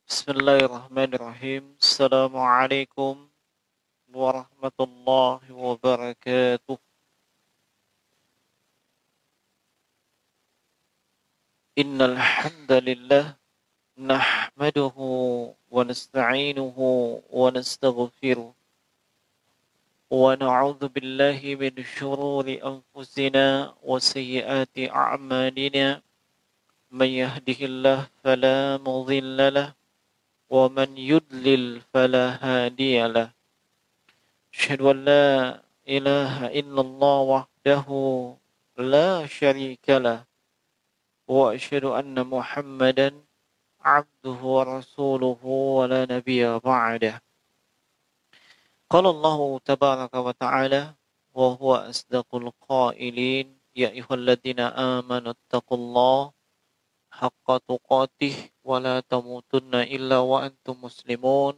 Bismillahirrahmanirrahim. Assalamualaikum warahmatullahi wabarakatuh. Innal hamdalillah nahmaduhu wa nasta'inuhu wa nastaghfiruh wa na'udzu billahi min shururi anfusina wa sayyiati a'malina. Man yahdihillahu fala mudilla lahu wa man yudlil fala hadiya lahu. أشهد أن لا إله إلا الله وحده لا شريك له وأشهد أن محمدا عبده ورسوله ولا نبي بعده. قال الله تبارك وتعالى وهو أصدق القائلين يا أيها الذين آمنوا اتقوا الله حق تقاته ولا تموتن إلا وأنتم مسلمون.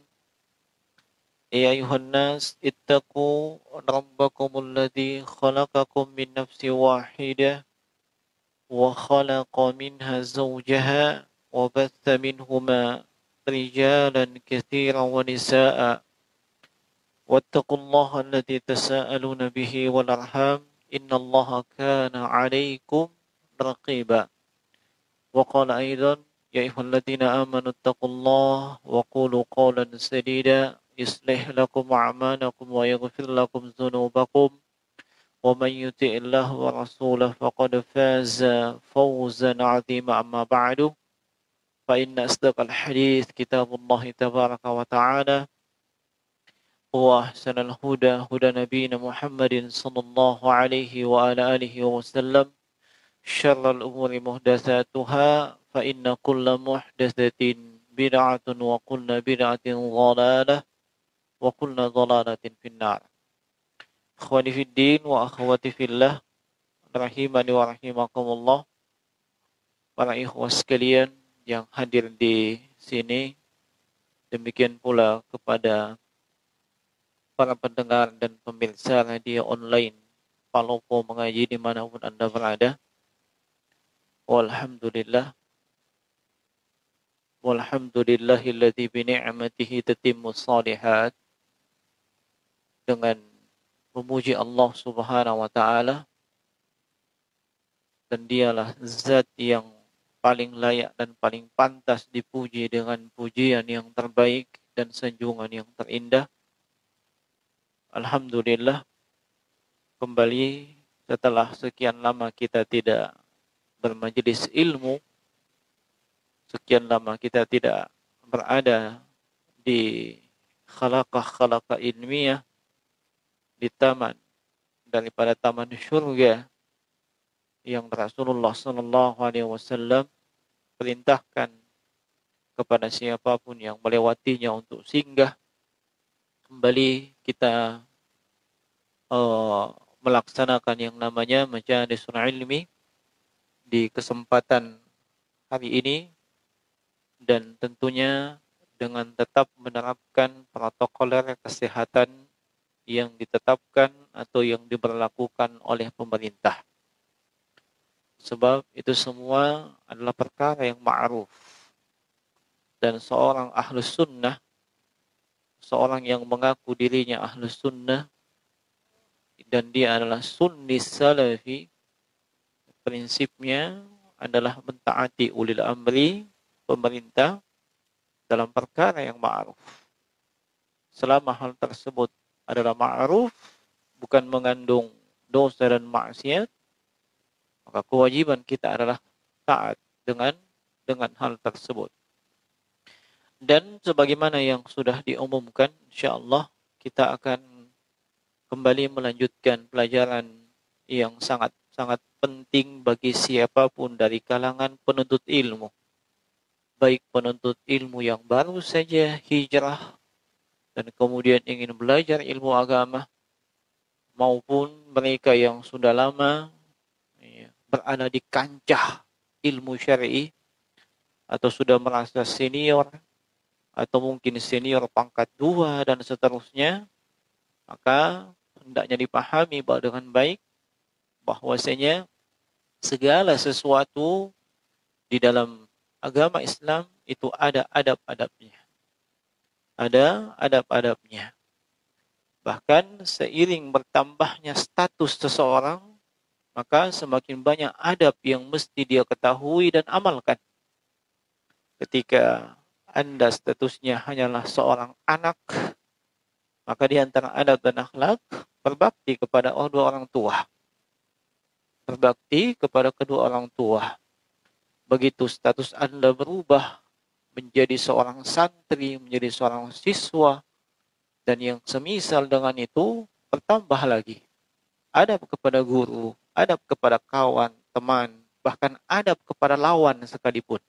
يا أيها الناس اتقوا ربكم الذي خلقكم من نفس واحدة وخلق منها زوجها وبث منهما رجالا كثيرا ونساء واتقوا الله الذي تساءلون به والأرحام إن الله كان عليكم رقيبا. وقال أيضا يا أيها الذين آمنوا اتقوا الله وقولوا قولا سديدا يصلح لكم أعمالكم ويغفر لكم ذنوبكم ومن يطع الله ورسوله فقد فاز فوزا عظيما. أما بعد فإن أصدق الحديث كتاب الله تبارك وتعالى وأحسن الهدى هدى نبينا محمد صلى الله عليه وعلى آله وسلم. شر الأمور محدثاتها فإن كل محدثة بدعة وكل بدعة ضلالة وكل ضلالة في النار. Ikhwani fid din wa akhwati fillah, rahimani wa rahimakumullah. Para ikhwah sekalian yang hadir di sini, demikian pula kepada para pendengar dan pemirsa radio online Palopo Mengaji dimanapun Anda berada. Walhamdulillahilladzi bi ni'matihi tatimmus shalihat. Dengan memuji Allah Subhanahu wa taala, dan dialah zat yang paling layak dan paling pantas dipuji dengan pujian yang terbaik dan sanjungan yang terindah. Alhamdulillah, kembali setelah sekian lama kita tidak bermajelis ilmu, sekian lama kita tidak berada di khalaqah ilmiah, di taman daripada taman syurga yang Rasulullah sallallahu alaihi wasallam perintahkan kepada siapapun yang melewatinya untuk singgah. Kembali kita melaksanakan yang namanya majalisul ilmi di kesempatan hari ini, dan tentunya dengan tetap menerapkan protokol kesehatan yang ditetapkan atau yang diberlakukan oleh pemerintah. Sebab itu semua adalah perkara yang ma'ruf. Dan seorang ahlus sunnah, seorang yang mengaku dirinya ahlus sunnah, dan dia adalah sunni salafi, prinsipnya adalah mentaati ulil amri, pemerintah, dalam perkara yang ma'ruf. Selama hal tersebut adalah ma'ruf, bukan mengandung dosa dan maksiat, maka kewajiban kita adalah taat dengan hal tersebut. Dan sebagaimana yang sudah diumumkan, insyaallah kita akan kembali melanjutkan pelajaran yang sangat penting bagi siapapun dari kalangan penuntut ilmu. Baik penuntut ilmu yang baru saja hijrah dan kemudian ingin belajar ilmu agama, maupun mereka yang sudah lama berada di kancah ilmu syar'i atau sudah merasa senior atau mungkin senior pangkat 2 dan seterusnya, maka hendaknya dipahami dengan baik bahwasanya segala sesuatu di dalam Agama Islam itu ada adab-adabnya. Ada adab-adabnya. Bahkan seiring bertambahnya status seseorang, maka semakin banyak adab yang mesti dia ketahui dan amalkan. Ketika Anda statusnya hanyalah seorang anak, maka di antara adab dan akhlak, berbakti kepada kedua orang tua. Berbakti kepada kedua orang tua. Begitu status Anda berubah menjadi seorang santri, menjadi seorang siswa, dan yang semisal dengan itu, bertambah lagi. Adab kepada guru, adab kepada kawan, teman, bahkan adab kepada lawan sekalipun.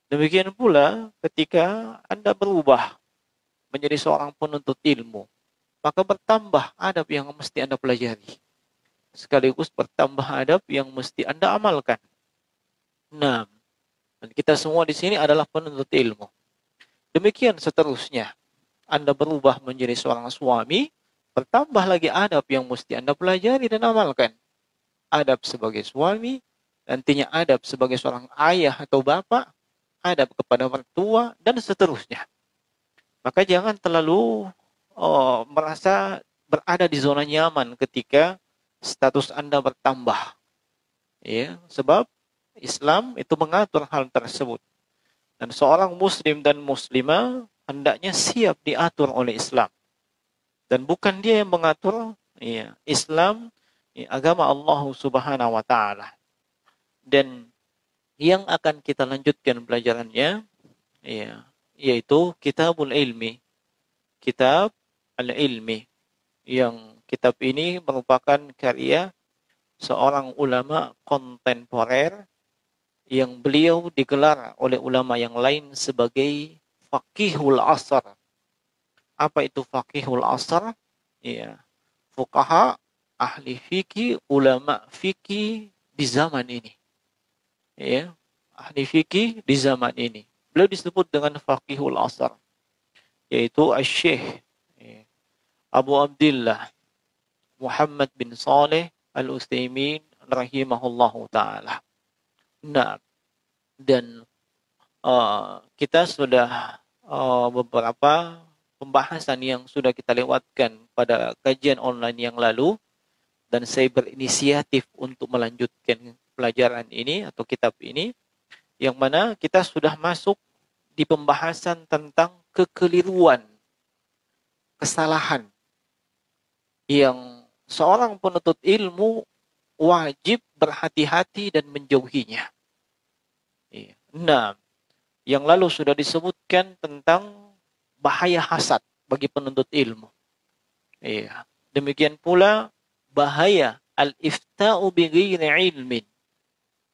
Demikian pula ketika Anda berubah menjadi seorang penuntut ilmu, maka bertambah adab yang mesti Anda pelajari. Sekaligus bertambah adab yang mesti Anda amalkan. Nah, dan kita semua di sini adalah penuntut ilmu. Demikian seterusnya. Anda berubah menjadi seorang suami, bertambah lagi adab yang mesti Anda pelajari dan amalkan. Adab sebagai suami, nantinya adab sebagai seorang ayah atau bapak, adab kepada mertua, dan seterusnya. Maka jangan terlalu merasa berada di zona nyaman ketika status Anda bertambah. Ya, sebab Islam itu mengatur hal tersebut. Dan seorang muslim dan muslimah hendaknya siap diatur oleh Islam. Dan bukan dia yang mengatur, ya, Islam, ya, agama Allah Subhanahu wa taala. Dan yang akan kita lanjutkan pelajarannya, ya, yaitu Kitabul Ilmi. Kitab Al-Ilmi. Yang kitab ini merupakan karya seorang ulama kontemporer yang beliau digelar oleh ulama yang lain sebagai Faqihul Asr. Apa itu Faqihul Asr? Ya, fuqaha, ahli fikih, ulama fikih di zaman ini. Ya, ahli fikih di zaman ini. Beliau disebut dengan Faqihul Asr, yaitu Asy-Syaikh Abu Abdullah Muhammad bin Saleh Al-Utsaimin rahimahullahu taala. Nah, dan kita sudah beberapa pembahasan yang sudah kita lewatkan pada kajian online yang lalu, dan saya berinisiatif untuk melanjutkan pelajaran ini atau kitab ini, yang mana kita sudah masuk di pembahasan tentang kekeliruan, kesalahan yang seorang penuntut ilmu wajib berhati-hati dan menjauhinya. Nah, yang lalu sudah disebutkan tentang bahaya hasad bagi penuntut ilmu. Iya. Demikian pula bahaya al-ifta'u bighairi ilmin.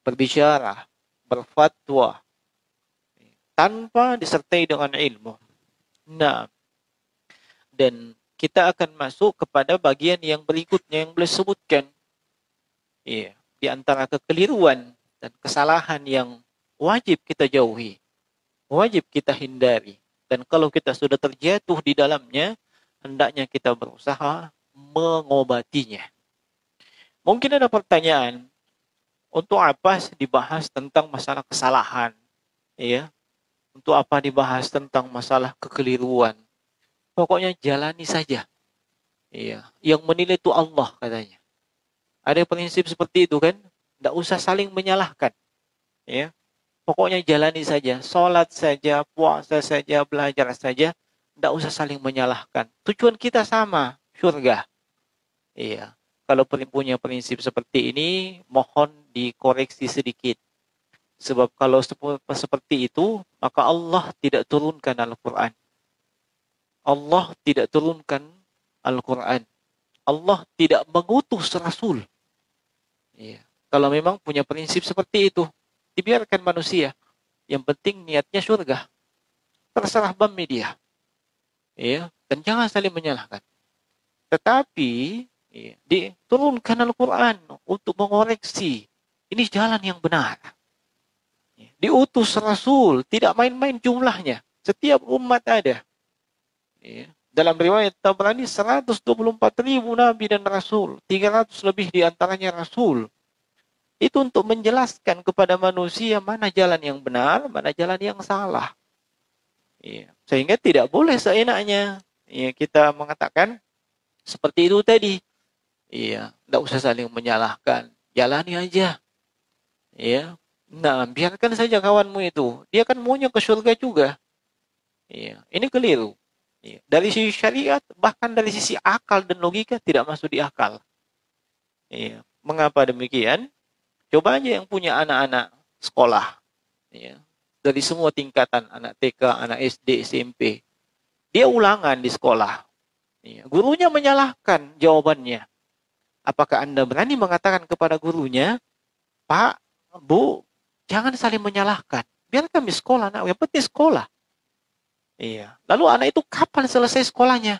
Berbicara, berfatwa tanpa disertai dengan ilmu. Nah, dan kita akan masuk kepada bagian yang berikutnya yang boleh sebutkan. Iya, di antara kekeliruan dan kesalahan yang wajib kita jauhi, wajib kita hindari. Dan kalau kita sudah terjatuh di dalamnya, hendaknya kita berusaha mengobatinya. Mungkin ada pertanyaan, untuk apa dibahas tentang masalah kesalahan? Ya, untuk apa dibahas tentang masalah kekeliruan? Pokoknya jalani saja. Iya, yang menilai itu Allah katanya. Ada prinsip seperti itu kan? Tidak usah saling menyalahkan. Ya, pokoknya jalani saja, sholat saja, puasa saja, belajar saja, tidak usah saling menyalahkan. Tujuan kita sama, surga. Iya, kalau punya prinsip seperti ini, mohon dikoreksi sedikit. Sebab kalau seperti itu, maka Allah tidak turunkan Al-Quran. Allah tidak turunkan Al-Quran. Allah tidak mengutus Rasul. Iya. Kalau memang punya prinsip seperti itu, dibiarkan manusia. Yang penting niatnya surga. Terserah bami dia. Ya, dan jangan saling menyalahkan. Tetapi ya, diturunkan Al-Quran untuk mengoreksi. Ini jalan yang benar. Ya, diutus Rasul, tidak main-main jumlahnya. Setiap umat ada. Ya. Dalam riwayat Tabrani 124.000 Nabi dan Rasul. 300 lebih diantaranya Rasul. Itu untuk menjelaskan kepada manusia mana jalan yang benar, mana jalan yang salah. Iya. Sehingga tidak boleh seenaknya ya, kita mengatakan seperti itu tadi. Iya, tidak usah saling menyalahkan. Jalani aja. Iya. Nah, biarkan saja kawanmu itu. Dia kan maunya ke surga juga. Iya, ini keliru. Iya. Dari sisi syariat, bahkan dari sisi akal dan logika tidak masuk di akal. Iya. Mengapa demikian? Coba aja yang punya anak-anak sekolah. Iya. Dari semua tingkatan, anak TK, anak SD, SMP. Dia ulangan di sekolah. Iya. Gurunya menyalahkan jawabannya. Apakah Anda berani mengatakan kepada gurunya, Pak, Bu, jangan saling menyalahkan. Biar kami sekolah, nak. Yang penting sekolah. Iya. Lalu anak itu kapan selesai sekolahnya?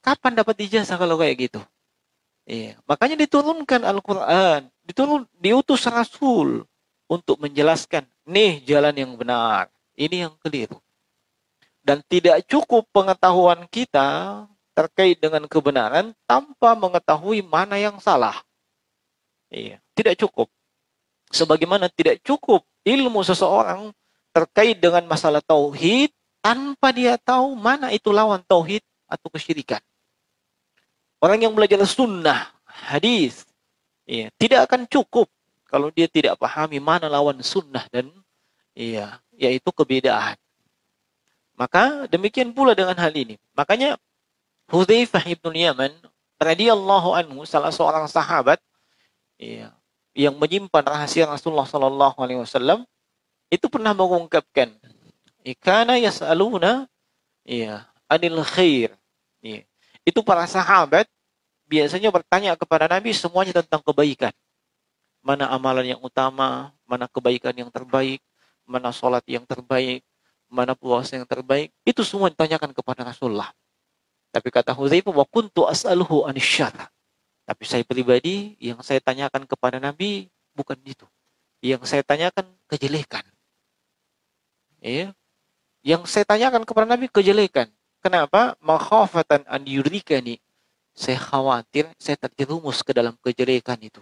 Kapan dapat ijazah kalau kayak gitu? Iya. Makanya diturunkan Al-Quran. Diutus Rasul untuk menjelaskan, nih jalan yang benar. Ini yang keliru. Dan tidak cukup pengetahuan kita terkait dengan kebenaran tanpa mengetahui mana yang salah. Iya. Tidak cukup. Sebagaimana tidak cukup ilmu seseorang terkait dengan masalah tauhid tanpa dia tahu mana itu lawan tauhid atau kesyirikan. Orang yang belajar sunnah, hadis, ya, tidak akan cukup kalau dia tidak pahami mana lawan sunnah dan ya, yaitu kebedaan. Maka demikian pula dengan hal ini. Makanya Hudzaifah ibn Yaman radhiyallahu anhu, salah seorang sahabat ya, yang menyimpan rahasia Rasulullah sallallahu alaihi wasallam, itu pernah mengungkapkan, "Ikana yas'aluna ya, anil khair." Ya. Itu para sahabat biasanya bertanya kepada Nabi semuanya tentang kebaikan. Mana amalan yang utama, mana kebaikan yang terbaik, mana sholat yang terbaik, mana puasa yang terbaik. Itu semua ditanyakan kepada Rasulullah. Tapi kata Hudzaifah, wa kuntu as'aluhu anisyar. Tapi saya pribadi, yang saya tanyakan kepada Nabi bukan itu. Yang saya tanyakan kejelekan. Ya. Yang saya tanyakan kepada Nabi kejelekan. Kenapa? Makhafatan an yurikani. Saya khawatir saya terjerumus ke dalam kejelekan itu.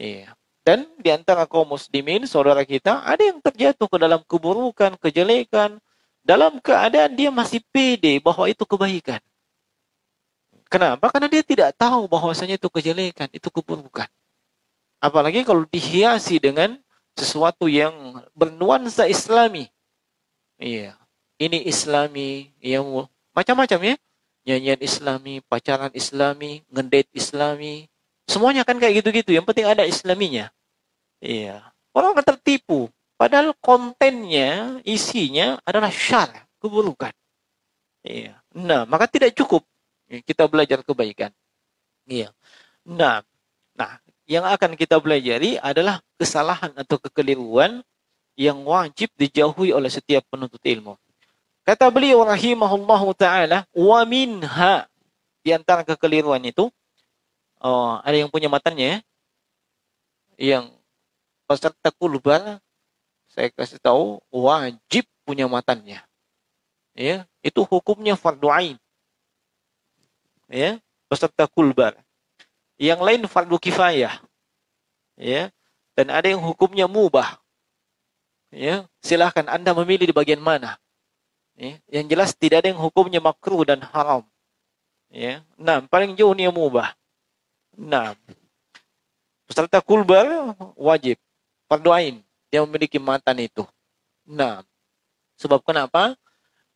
Iya. Dan di antara kaum muslimin, saudara kita, ada yang terjatuh ke dalam keburukan, kejelekan, dalam keadaan dia masih pede bahwa itu kebaikan. Kenapa? Karena dia tidak tahu bahwasanya itu kejelekan, itu keburukan. Apalagi kalau dihiasi dengan sesuatu yang bernuansa Islami. Iya. Ini Islami, yang macam-macam ya. Nyanyian Islami, pacaran Islami, ngedate Islami. Semuanya kan kayak gitu-gitu. Yang penting ada Islaminya. Iya. Orang akan tertipu. Padahal kontennya, isinya adalah syar, keburukan. Iya. Nah, maka tidak cukup kita belajar kebaikan. Iya. Nah, yang akan kita pelajari adalah kesalahan atau kekeliruan yang wajib dijauhi oleh setiap penuntut ilmu. Kata beliau rahimahullahu ta'ala, wa minha, di antara kekeliruan itu, ada yang punya matanya ya, yang peserta kulbar, saya kasih tahu, wajib punya matanya. Ya, itu hukumnya fardu ain. Ya, peserta kulbar. Yang lain fardu kifayah. Ya, dan ada yang hukumnya mubah. Ya, silahkan Anda memilih di bagian mana. Ya, yang jelas tidak ada yang hukumnya makruh dan haram. Ya, nah, paling jauh ini yang mubah. Nah, peserta kulbar wajib fardu ain dia memiliki matan itu. Nah, sebab kenapa?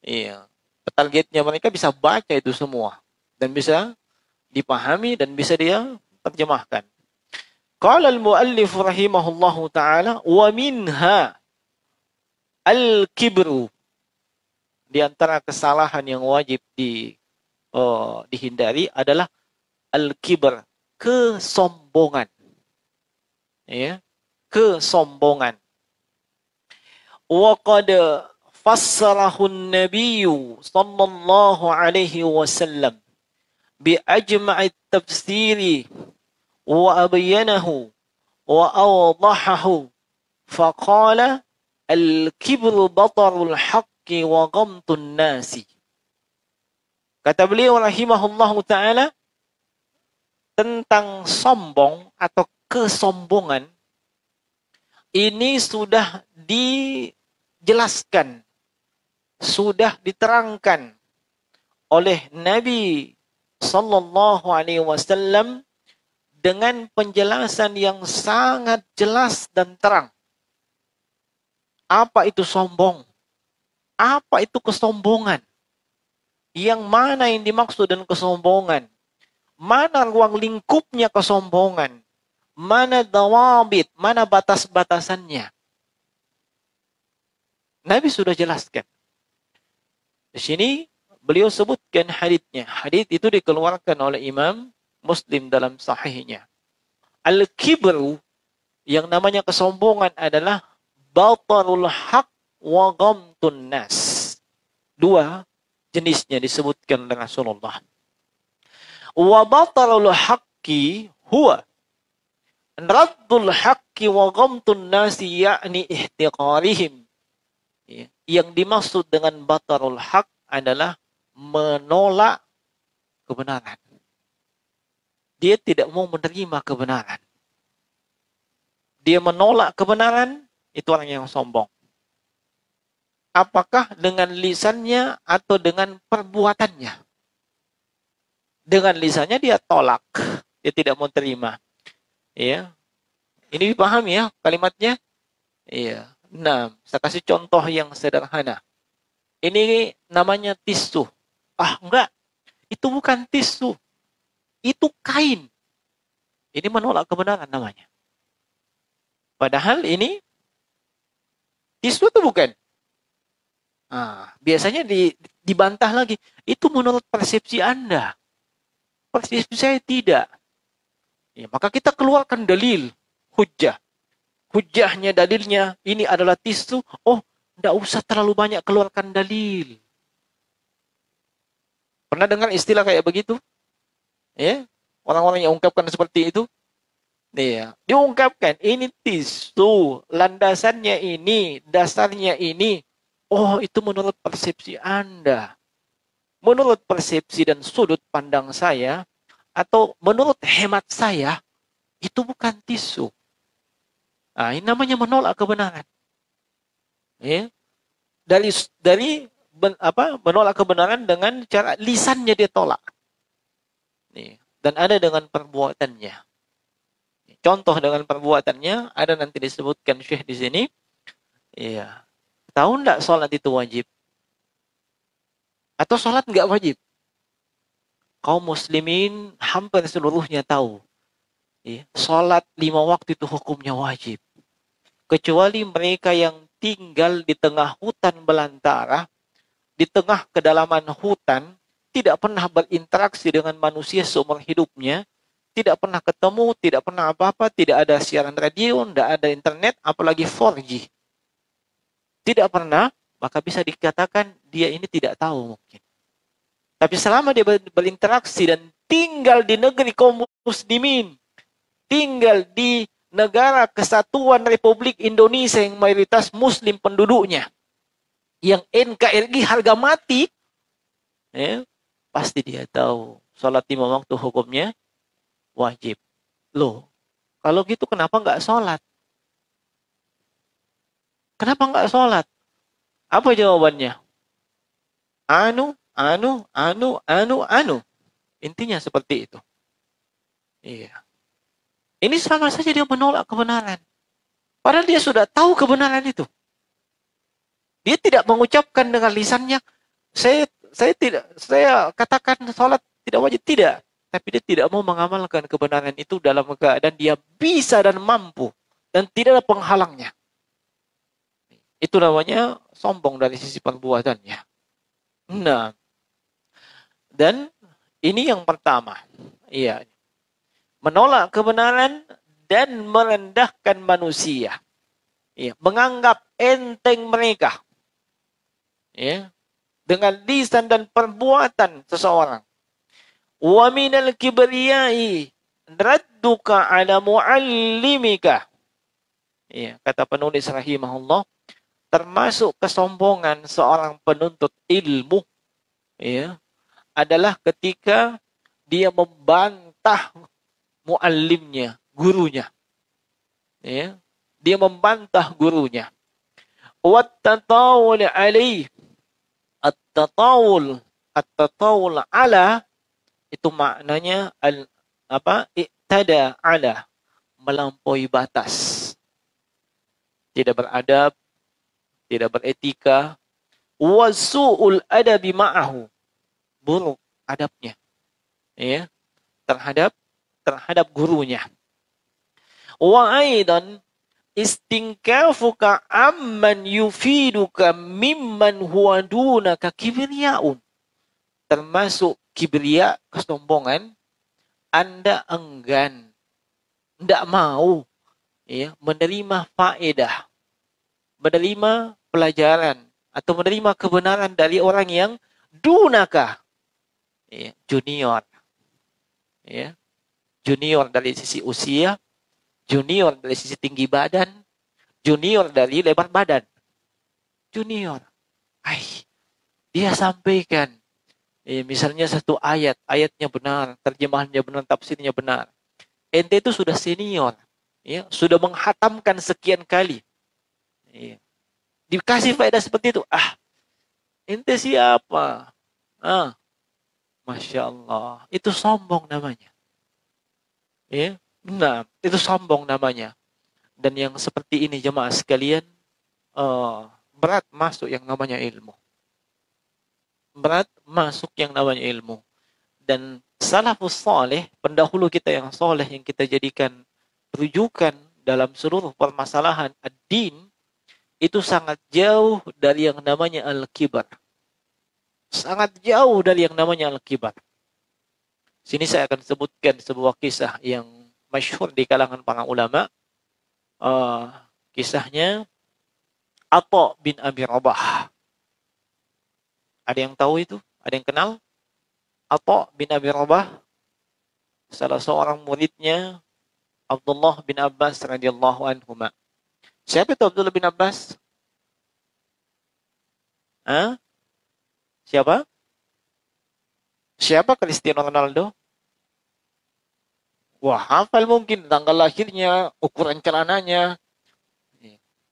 Iya, targetnya mereka bisa baca itu semua dan bisa dipahami dan bisa dia terjemahkan. Qala al-muallif rahimahullahu taala wa minha al-kibru. Di antara kesalahan yang wajib dihindari adalah al-kibr, kesombongan. Ya, kesombongan. Wa qad fassarahu an-nabiy sallallahu alaihi wasallam bi ajma'i at-tafsiri wa abyanahu wa awdahahu faqala al-kibru batarul haqqi wa ghamtun nasi. Kata beliau rahimahullahu taala tentang sombong atau kesombongan ini sudah dijelaskan, sudah diterangkan oleh Nabi Sallallahu Alaihi Wasallam dengan penjelasan yang sangat jelas dan terang. Apa itu sombong? Apa itu kesombongan? Yang mana yang dimaksud dengan kesombongan? Mana ruang lingkupnya kesombongan? Mana dawabit? Mana batas-batasannya? Nabi sudah jelaskan. Di sini beliau sebutkan haditsnya. Hadits itu dikeluarkan oleh Imam Muslim dalam sahihnya. Al-kibru, yang namanya kesombongan adalah batarul haq wa ghamtun nas. Dua jenisnya disebutkan oleh Rasulullah. Wa batarul haqqi huwa raddul haqqi wa ghamtun nasi, yakni ihtiqarihim. Yang dimaksud dengan batarul haq adalah menolak kebenaran. Dia tidak mau menerima kebenaran. Dia menolak kebenaran, itu orang yang sombong. Apakah dengan lisannya atau dengan perbuatannya? Dengan lisannya dia tolak, dia tidak mau terima. Ya, ini dipahami ya kalimatnya. Iya. Nah, saya kasih contoh yang sederhana. Ini namanya tisu. Ah, enggak. Itu bukan tisu. Itu kain. Ini menolak kebenaran namanya. Padahal ini tisu itu bukan. Nah, biasanya dibantah lagi. Itu menurut persepsi Anda. Persepsi saya tidak. Ya, maka kita keluarkan dalil, hujjah. Hujjahnya, dalilnya, ini adalah tisu. Oh, tidak usah terlalu banyak keluarkan dalil. Pernah dengar istilah kayak begitu? Ya, orang-orang yang ungkapkan seperti itu. Ya, diungkapkan, ini tisu, landasannya ini, dasarnya ini. Oh, itu menurut persepsi Anda. Menurut persepsi dan sudut pandang saya, atau menurut hemat saya, itu bukan tisu. Nah, ini namanya menolak kebenaran. Ya. Dari menolak kebenaran dengan cara lisannya dia tolak. Nih, dan ada dengan perbuatannya. Contoh dengan perbuatannya ada nanti disebutkan Syekh di sini. Iya. Tahu enggak sholat itu wajib? Atau sholat enggak wajib? Kaum muslimin hampir seluruhnya tahu. Ya, sholat 5 waktu itu hukumnya wajib. Kecuali mereka yang tinggal di tengah hutan belantara, di tengah kedalaman hutan, tidak pernah berinteraksi dengan manusia seumur hidupnya, tidak pernah ketemu, tidak pernah apa-apa, tidak ada siaran radio, tidak ada internet, apalagi 4G. Tidak pernah, maka bisa dikatakan dia ini tidak tahu mungkin. Tapi selama dia berinteraksi dan tinggal di negeri kaum muslimin, tinggal di negara kesatuan Republik Indonesia yang mayoritas muslim penduduknya, yang NKRI harga mati, ya, pasti dia tahu sholat 5 waktu hukumnya wajib. Loh, kalau gitu kenapa nggak sholat? Kenapa nggak sholat? Apa jawabannya? Anu. Intinya seperti itu. Iya. Ini sama saja dia menolak kebenaran. Padahal dia sudah tahu kebenaran itu. Dia tidak mengucapkan dengan lisannya, saya katakan sholat tidak wajib, tidak. Tapi dia tidak mau mengamalkan kebenaran itu dalam keadaan dia bisa dan mampu. Dan tidak ada penghalangnya. Itu namanya sombong dari sisi perbuatannya. Nah, dan ini yang pertama. Iya. Menolak kebenaran dan merendahkan manusia. Ya, menganggap enteng mereka. Ya, dengan lisan dan perbuatan seseorang. Wa minal kibriyai radduka ala muallimika. Ya, kata penulis rahimahullah, termasuk kesombongan seorang penuntut ilmu, ya, adalah ketika dia membantah muallimnya, gurunya. Ya. Dia membantah gurunya. Wat-tatawul alaih. At-tatawul. At-tatawul ala itu maknanya i'tada ala, melampaui batas. Tidak beradab, tidak beretika. Wasu'ul adabi ma'ahu. Buruk adabnya. Ya, terhadap gurunya. Wa aidan istinkafuka amman yufiduka mimman huwa dunaka kibriyaun. Termasuk kibria, kesombongan, Anda enggan, tidak mau ya, menerima faedah, menerima pelajaran, atau menerima kebenaran dari orang yang dunaka, ya, junior. Ya, junior dari sisi usia, junior dari sisi tinggi badan, junior dari lebar badan. Junior. Dia sampaikan, misalnya satu ayat, ayatnya benar, terjemahannya benar, tafsirnya benar. Ente itu sudah senior, ya, sudah menghatamkan sekian kali. Ya. Dikasih faedah seperti itu. Ente siapa? Masya Allah. Itu sombong namanya. Ya. Nah, itu sombong namanya. Dan yang seperti ini jemaah sekalian, berat masuk yang namanya ilmu. Berat masuk yang namanya ilmu. Dan salafus saleh, pendahulu kita yang soleh, yang kita jadikan rujukan dalam seluruh permasalahan ad-din, itu sangat jauh dari yang namanya al-kibar. Sangat jauh dari yang namanya al-kibar. Sini saya akan sebutkan sebuah kisah yang masyhur di kalangan para ulama. Kisahnya Atha bin Abi Rabah. Ada yang tahu itu? Ada yang kenal? Atha bin Abi Rabah, salah seorang muridnya Abdullah bin Abbas radhiyallahu anhuma. Siapa itu Abdullah bin Abbas? Siapa? Siapa Cristiano Ronaldo? Wah, hafal mungkin tanggal lahirnya, ukuran celananya.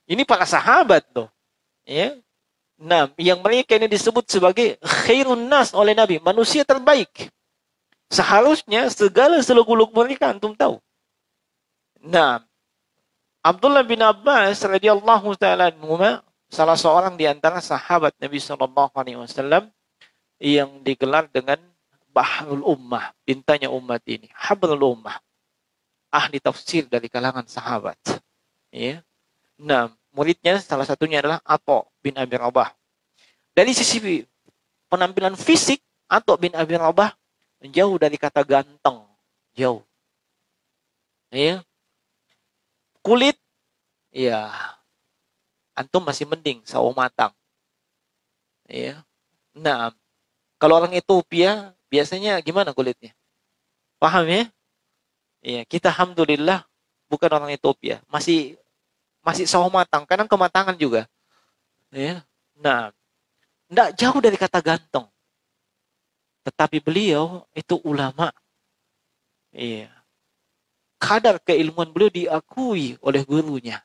Ini para sahabat loh. Ya. Nah, yang mereka ini disebut sebagai khairun nas oleh Nabi, manusia terbaik. Seharusnya segala seluk-beluk mereka antum tahu. Nah, Abdullah bin Abbas radhiyallahu taala anhuma, salah seorang di antara sahabat Nabi sallallahu alaihi wasallam yang digelar dengan Bahrul Ummah, bintanya umat ini, Habrul Ummah, ahli tafsir dari kalangan sahabat. Ya. Nah, muridnya salah satunya adalah Atha bin Abi Rabah. Dari sisi penampilan fisik, Atha bin Abi Rabah jauh dari kata ganteng, jauh. Ya. Kulit, ya, antum masih mending sawo matang. Ya. Nah, kalau orang Ethiopia biasanya gimana kulitnya? Paham ya? Ya, kita alhamdulillah bukan orang Ethiopia, masih sawo matang, kadang kematangan juga. Ya. Nah, tidak jauh dari kata ganteng. Tetapi beliau itu ulama. Iya. Kadar keilmuan beliau diakui oleh gurunya.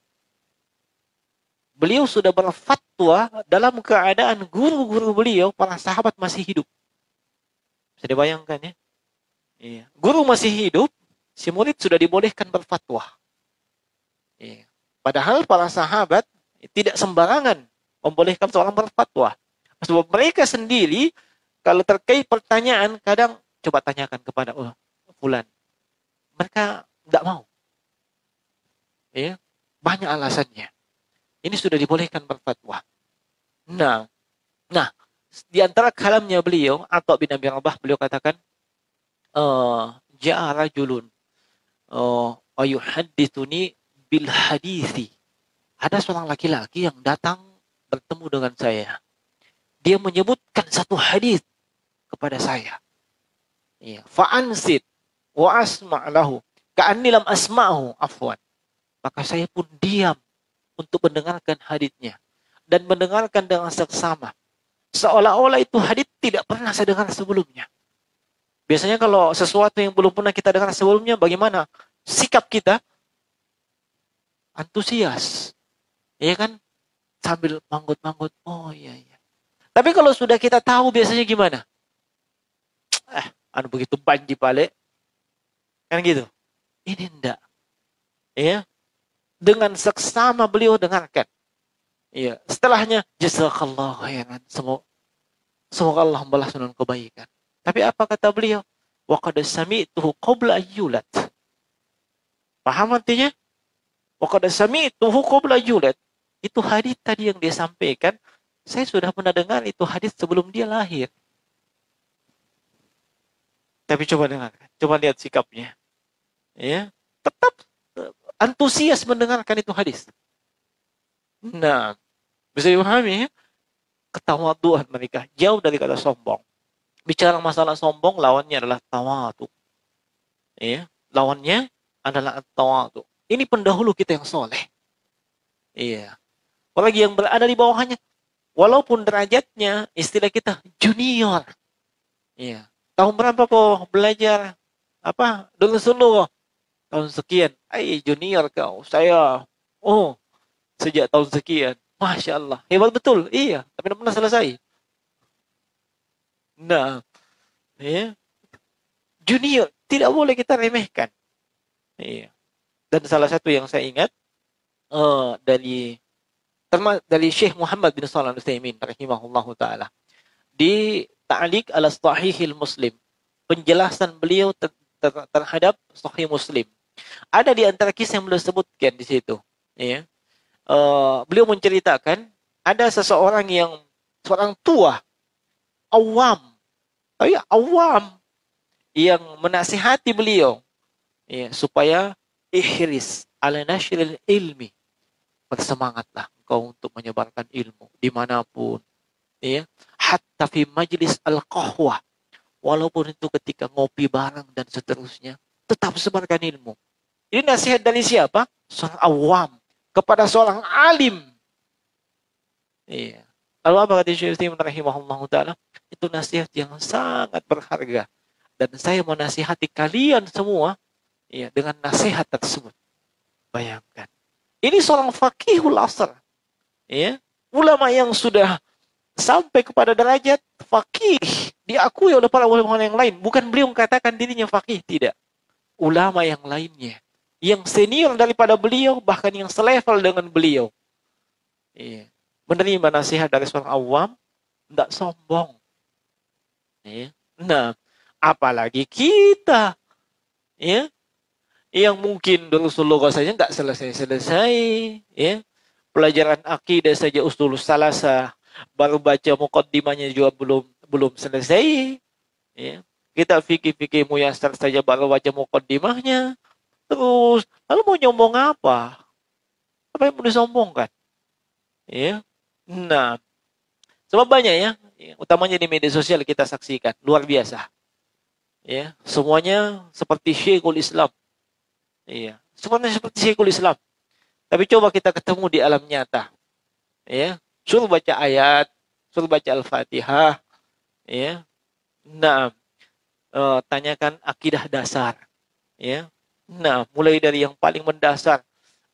Beliau sudah berfatwa dalam keadaan guru-guru beliau, para sahabat masih hidup. Bisa dibayangkan ya? Iya. Guru masih hidup, si murid sudah dibolehkan berfatwa. Iya. Padahal para sahabat tidak sembarangan membolehkan seorang berfatwa. Sebab mereka sendiri, kalau terkait pertanyaan, kadang coba tanyakan kepada fulan. Mereka tidak mau. Ya, banyak alasannya. Ini sudah dibolehkan berfatwa. Nah, di antara kalamnya beliau, Atha bin Abi Rabah, beliau katakan, ja'a rajulun ayuhaddithuni bil hadithi. Ada seorang laki-laki yang datang bertemu dengan saya. Dia menyebutkan satu hadis kepada saya. Ya, fa'ansit wa asma' lahu ka'anni lam asma'hu, afwan. Maka saya pun diam untuk mendengarkan hadisnya dan mendengarkan dengan seksama. Seolah-olah itu hadis tidak pernah saya dengar sebelumnya. Biasanya kalau sesuatu yang belum pernah kita dengar sebelumnya, bagaimana sikap kita? antusias. Iya kan? Sambil manggut-manggut. Oh iya, iya. Tapi kalau sudah kita tahu biasanya gimana? Anu begitu banji balik. Kan gitu. Ini enggak. Ya. Dengan seksama beliau dengarkan. Iya. Setelahnya, jazakallah khairan. Semoga Allah membalas dengan kebaikan. Tapi apa kata beliau? Wa qad sami'tuhu qabla ayyulat. Paham artinya? Wa qad sami'tuhu qabla ayyulat. Itu hadis tadi yang dia sampaikan, saya sudah pernah dengar itu hadis sebelum dia lahir. Tapi coba dengarkan, coba lihat sikapnya. Ya, tetap antusias mendengarkan itu hadis. Nah, bisa dipahami ya? Ketawaduan mereka jauh dari kata sombong. Bicara masalah sombong, lawannya adalah tawadu. Ya, lawannya adalah tawadu. Ini pendahulu kita yang soleh. Iya. Apalagi yang berada di bawahnya, walaupun derajatnya istilah kita junior. Iya. Tahun berapa kok belajar? Apa? Dulu tahun sekian. Junior kau. Saya sejak tahun sekian. Masya Allah. Hebat betul. Iya. Tapi tidak pernah selesai. Nah. Ya. Junior. Tidak boleh kita remehkan. Iya. Dan salah satu yang saya ingat dari Syekh Muhammad bin Shalih Al-Utsaimin rahimahullahu taala di Ta'liq ala Sahihil Muslim, penjelasan beliau terhadap Sahih Muslim. Ada di antara kisah yang beliau sebutkan di situ, ya. Beliau menceritakan ada seorang tua awam, yang menasihati beliau, ya, supaya ihris ala nashril ilmi, bersemangatlah engkau untuk menyebarkan ilmu dimanapun, ya, hatta fi majlis al-qahwah, walaupun itu ketika ngopi bareng dan seterusnya, tetap sebarkan ilmu. Ini nasihat dari siapa? Seorang awam kepada seorang alim. Iya. Lalu apa kata Syekh Utsaimin rahimahullah taala? Itu nasihat yang sangat berharga. Dan saya menasihati kalian semua, ya, dengan nasihat tersebut. Bayangkan. Ini seorang faqihul asr. Ya. Ulama yang sudah sampai kepada derajat faqih, diakui oleh para ulama yang lain. Bukan beliau mengatakan dirinya faqih, tidak. Ulama yang lainnya, yang senior daripada beliau, bahkan yang selevel dengan beliau, iya, menerima nasihat dari seorang awam, tidak sombong. Iya. Nah, apalagi kita, ya, yang mungkin dulu saja nggak selesai-selesai, ya. Pelajaran akidah saja usul salasah, baru baca muqaddimahnya juga belum selesai, ya. Kita fikih-fikih muyasar saja baru baca muqaddimahnya, terus lalu mau nyombong apa? Apa yang mau disombongkan? Ya. Nah, sebab banyak ya, utamanya di media sosial kita saksikan, luar biasa. Ya, semuanya seperti Syekhul Islam. Iya, semuanya seperti Syekhul Islam. Tapi coba kita ketemu di alam nyata. Ya, suruh baca ayat, suruh baca Al-Fatihah, ya. Nah, tanyakan akidah dasar, ya. Nah, mulai dari yang paling mendasar,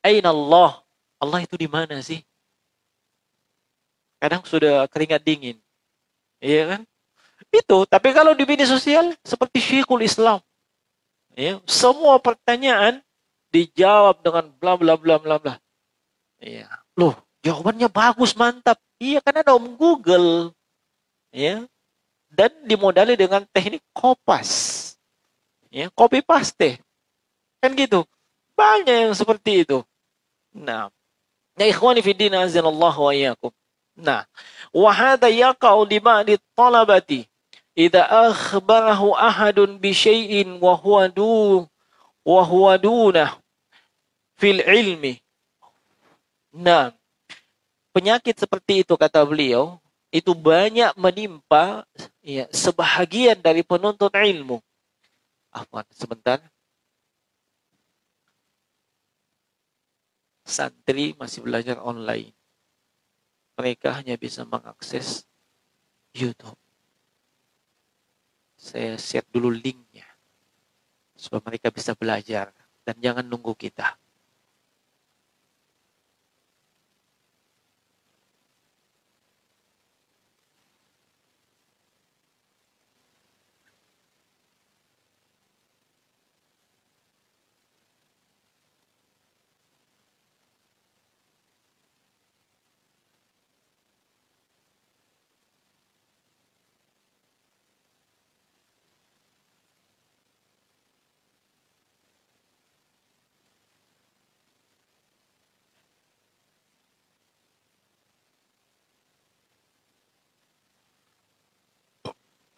Aina Allah? Allah itu di mana sih? Kadang sudah keringat dingin. Iya kan? Itu, tapi kalau di media sosial seperti Syekhul Islam, ya, semua pertanyaan dijawab dengan bla bla bla bla bla. Iya. Loh, jawabannya bagus, mantap. Iya, kan ada Om Google. Ya. Dan dimodali dengan teknik kopas. Ya, copy paste. Kan gitu. Banyak yang seperti itu. Nah, ya ikhwani fi din azanallahu wa iyyakum. Nah, wa hadha yaqa'u li ba'di talabati idza akhbarahu ahadun bi syai'in wa huwa dunah fil ilmi. Nah, penyakit seperti itu kata beliau, itu banyak menimpa, ya, sebahagian dari penuntut ilmu. Afwan, sebentar. Santri masih belajar online. Mereka hanya bisa mengakses YouTube. Saya share dulu linknya supaya mereka bisa belajar dan jangan nunggu kita.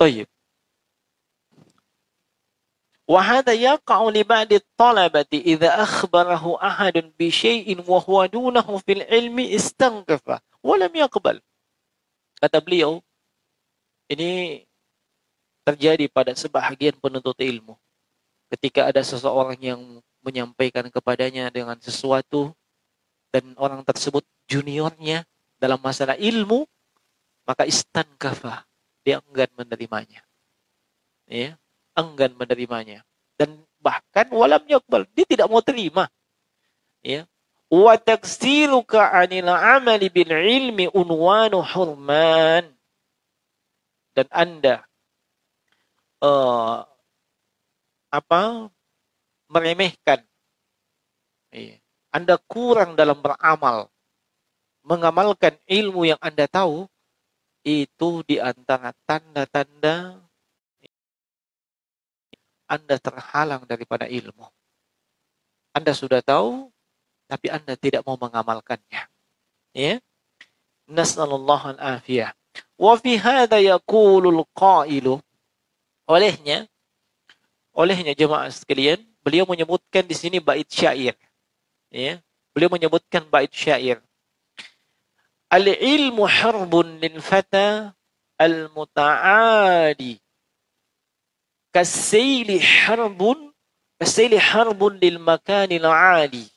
Baik. وهذا يقع لبعض الطلبة إذا أخبره أحد بشيء وهو دونه في العلم استنكف ولم يقبل. Kata beliau, ini terjadi pada sebahagian penuntut ilmu. Ketika ada seseorang yang menyampaikan kepadanya dengan sesuatu dan orang tersebut juniornya dalam masalah ilmu, maka istankafa, dia enggan menerimanya. Ya, enggan menerimanya. Dan bahkan walam yakbal, dia tidak mau terima. Ya. Wa taksiruka 'anil 'amali bil ilmi unwanu hurman. Dan Anda meremehkan. Ya. Anda kurang dalam beramal. Mengamalkan ilmu yang Anda tahu, itu di antara tanda-tanda Anda terhalang daripada ilmu. Anda sudah tahu, tapi Anda tidak mau mengamalkannya. Ya. Nas'alullah al-afiyah. Wa fi hadha yaqulul qailu. Olehnya jemaah sekalian, beliau menyebutkan di sini bait syair. Ya. Beliau menyebutkan bait syair. Al-ilmu harbun lil fata al-muta'adi. Kasayli harbun lil makanil 'ali.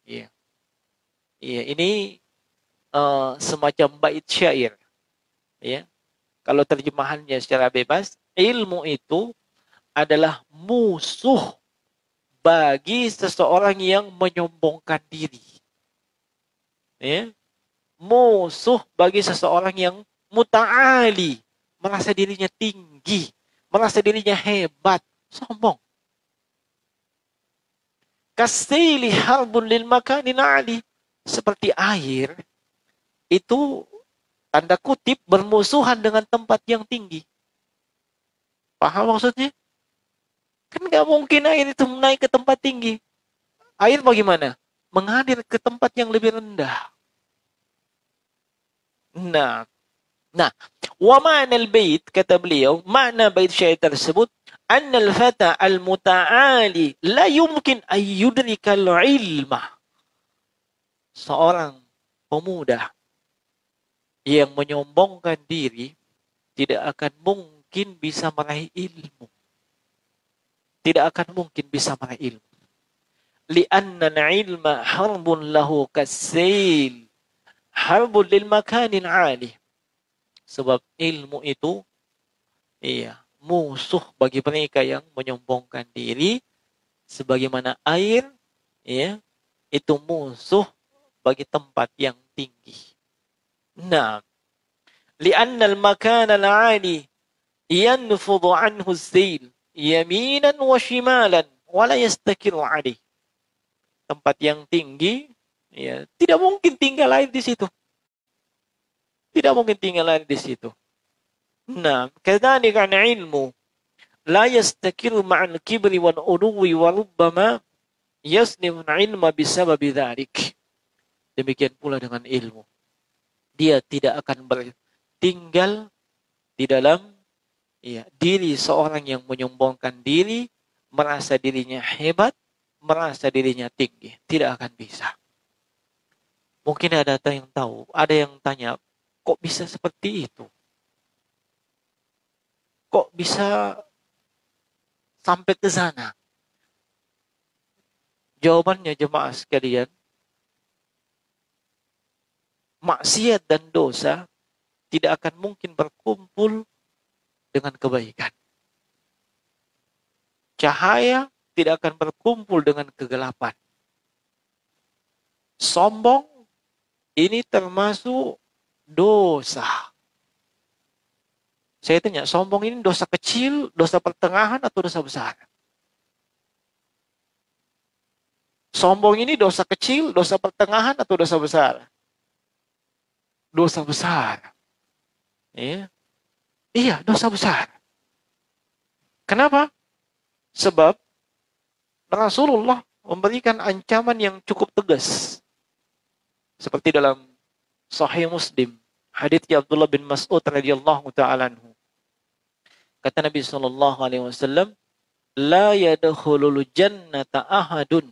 Ya. Ya, ini semacam bait syair. Ya. Kalau terjemahannya secara bebas, ilmu itu adalah musuh bagi seseorang yang menyombongkan diri. Ya. Musuh bagi seseorang yang muta'ali, merasa dirinya tinggi, merasa dirinya hebat, sombong. Kasili harbun lil makanin ali, seperti air itu tanda kutip bermusuhan dengan tempat yang tinggi. Paham maksudnya? Kan nggak mungkin air itu naik ke tempat tinggi. Air bagaimana? Mengalir ke tempat yang lebih rendah. Nah, wa ma'nal bait, kata beliau, makna bait syair tersebut, annal fata al-muta'ali la yumkin an yudrikal ilma. Seorang pemuda yang menyombongkan diri tidak akan mungkin bisa meraih ilmu. Tidak akan mungkin bisa meraih ilmu. Li'anna al-ilma harbun lahu kasail. Harbun lil makanin 'ali. Sebab ilmu itu musuh bagi mereka yang menyombongkan diri, sebagaimana air itu musuh bagi tempat yang tinggi. Nah, li'anna al-makan al-'ali yanfudhu 'anhu as-sayl yaminan wa shimalan wa la yastakiru 'alayh. Tempat yang tinggi, tidak mungkin tinggal air di situ. Tidak mungkin tinggal air di situ. Nah, kadzalika ilmu la yastakiru ma'al kibri wal uluwi wa rubbama yasnimu ilma bisababi dzalik. Demikian pula dengan ilmu. Dia tidak akan bertinggal di dalam diri seorang yang menyombongkan diri, merasa dirinya hebat, merasa dirinya tinggi. Tidak akan bisa. Mungkin ada yang tahu, ada yang tanya, kok bisa seperti itu? Kok bisa sampai ke sana? Jawabannya jemaah sekalian, maksiat dan dosa tidak akan mungkin berkumpul dengan kebaikan. Cahaya tidak akan berkumpul dengan kegelapan. Sombong ini termasuk dosa. Saya tanya, sombong ini dosa kecil, dosa pertengahan, atau dosa besar? Sombong ini dosa kecil, dosa pertengahan, atau dosa besar? Dosa besar. Iya, dosa besar. Kenapa? Sebab Rasulullah memberikan ancaman yang cukup tegas. Seperti dalam Sahih Muslim, hadits Abdullah bin Mas'ud radhiyallahu ta'ala anhu. Kata Nabi sallallahu alaihi wasallam, "La yadkhulul jannata ahadun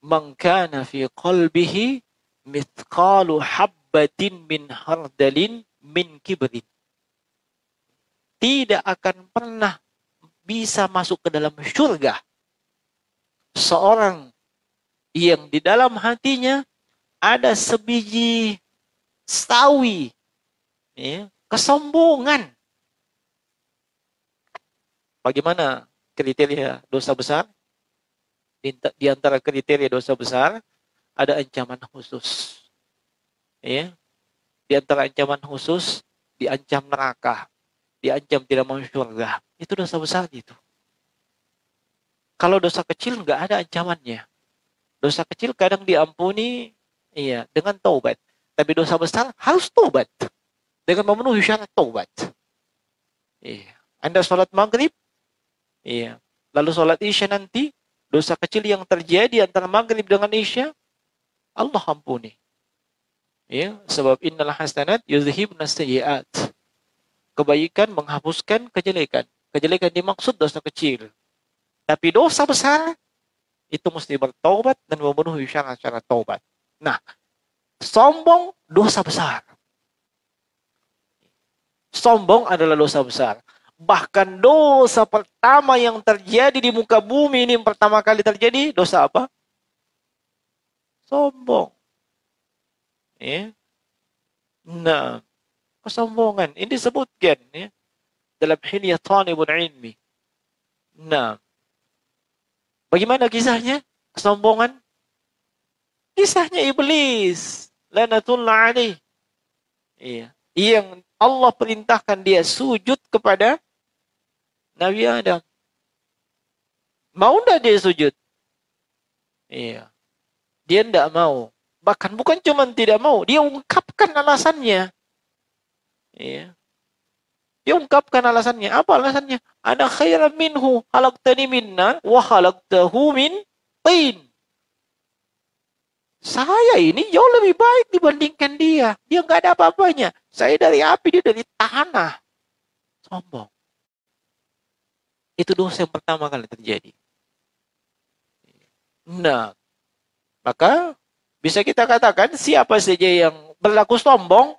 man kana fi qalbihi mithqalu habbatin min hardalin min kibrin." Tidak akan pernah bisa masuk ke dalam surga seorang yang di dalam hatinya ada sebiji sawi, ya, kesombongan. Bagaimana kriteria dosa besar? Di antara kriteria dosa besar ada ancaman khusus. Ya. Di antara ancaman khusus, diancam neraka, diancam tidak masuk surga. Itu dosa besar itu. Kalau dosa kecil nggak ada ancamannya. Dosa kecil kadang diampuni, iya, dengan taubat. Tapi dosa besar harus taubat dengan memenuhi syarat taubat. Iya. Anda sholat maghrib, iya, lalu sholat isya nanti, dosa kecil yang terjadi antara maghrib dengan isya, Allah ampuni. Ya, sebab innal hasanat yuzhibna sayyi'at. Kebaikan menghapuskan kejelekan. Kejelekan dimaksud dosa kecil. Tapi dosa besar itu mesti bertaubat dan memenuhi syarat-syarat taubat. Nah, sombong dosa besar. Sombong adalah dosa besar. Bahkan dosa pertama yang terjadi di muka bumi ini, yang pertama kali terjadi, dosa apa? Sombong. Ya. Nah, kesombongan ini disebutkan, ya, dalam Hilyah Talibul Ilmi. Nah, bagaimana kisahnya? Kesombongan? Kisahnya iblis. Lanatullah alaih. Iya. Yang Allah perintahkan dia sujud kepada Nabi Adam. Mau enggak dia sujud? Iya. Dia enggak mau. Bahkan bukan cuma tidak mau, dia ungkapkan alasannya. Iya. Dia ungkapkan alasannya. Apa alasannya? Ana khairan minhu, khalaqtani min nar wa khalaqtahu min tin. Saya ini jauh lebih baik dibandingkan dia. Dia nggak ada apa-apanya. Saya dari api, dia dari tanah. Sombong. Itu dosa yang pertama kali terjadi. Nah, maka bisa kita katakan siapa saja yang berlaku sombong,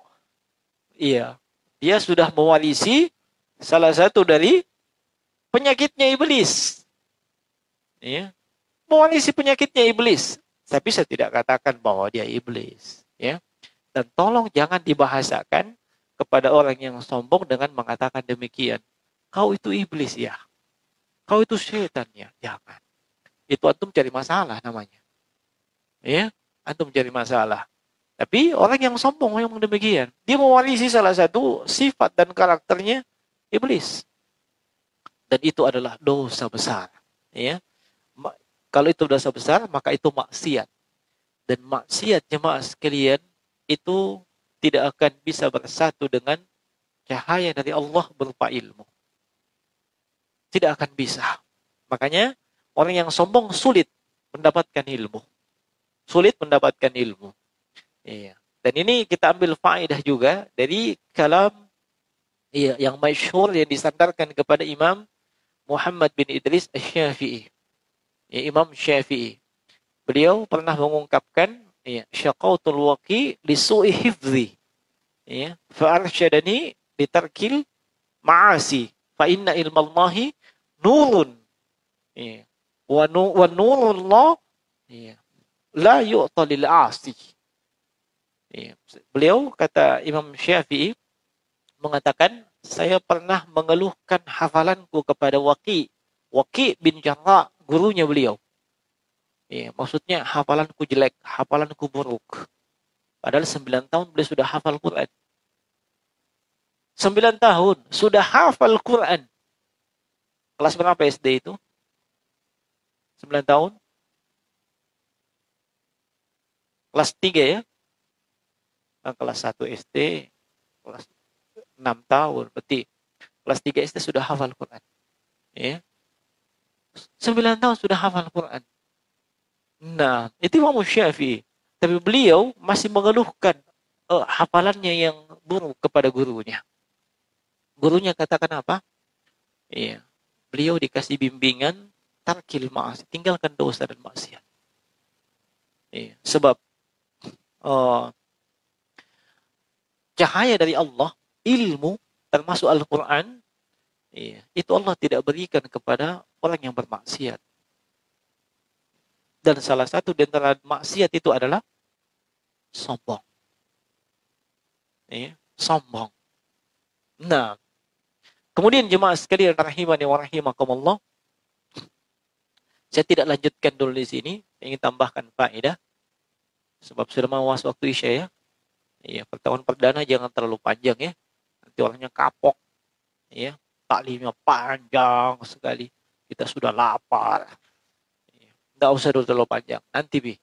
iya, dia sudah mewarisi salah satu dari penyakitnya iblis. Iya, mewarisi penyakitnya iblis. Tapi saya tidak katakan bahwa dia iblis, ya. Dan tolong jangan dibahasakan kepada orang yang sombong dengan mengatakan demikian. Kau itu iblis ya. Kau itu setan ya. Jangan. Itu antum cari masalah namanya. Ya, antum cari masalah. Tapi orang yang sombong memang demikian. Dia mewarisi salah satu sifat dan karakternya iblis. Dan itu adalah dosa besar. Ya. Kalau itu dosa besar, maka itu maksiat. Dan maksiat jemaah sekalian itu tidak akan bisa bersatu dengan cahaya dari Allah berupa ilmu. Tidak akan bisa. Makanya orang yang sombong sulit mendapatkan ilmu. Sulit mendapatkan ilmu. Iya. Dan ini kita ambil faedah juga dari kalam, iya, yang masyhur yang disandarkan kepada Imam Muhammad bin Idris Asy-Syafi'i. Ya, Imam Syafi'i. Beliau pernah mengungkapkan, ya, syaqautul waqi li su'i hifzi. Ya, fa arsyadani li tarkil ma'asi fa inna ilmallahi nurun. Ya. Wa nurullah, ya, la yu'ta lil 'asi. Ya. Beliau kata Imam Syafi'i mengatakan, saya pernah mengeluhkan hafalanku kepada Waqi bin Jarrah, gurunya beliau. Ya, maksudnya hafalanku jelek, hafalanku buruk. Padahal 9 tahun beliau sudah hafal Quran. 9 tahun sudah hafal Quran. Kelas berapa SD itu? 9 tahun? Kelas 3 ya? Kelas 1 SD, kelas 6 tahun. Berarti kelas 3 SD sudah hafal Quran. Ya. 9 tahun sudah hafal Quran. Nah, itu Imam Syafi'i. Tapi beliau masih mengeluhkan hafalannya yang buruk kepada gurunya. Gurunya katakan apa? Iya. Beliau dikasih bimbingan tarkil ma'asi, tinggalkan dosa dan maksiat. Iya. Sebab cahaya dari Allah, ilmu termasuk Al-Quran, iya, itu Allah tidak berikan kepada orang yang bermaksiat. Dan salah satu di antara maksiat itu adalah sombong. Iya, sombong. Nah, kemudian jemaah sekalian rahimani wa rahimakumullah, saya tidak lanjutkan dulu di sini, ingin tambahkan faedah sebab sudah mau waktu Isya ya. Iya, pertemuan perdana jangan terlalu panjang ya. Nanti orangnya kapok. Ya, taklimnya panjang sekali. Kita sudah lapar. Nggak usah dulu terlalu panjang. Nanti bi.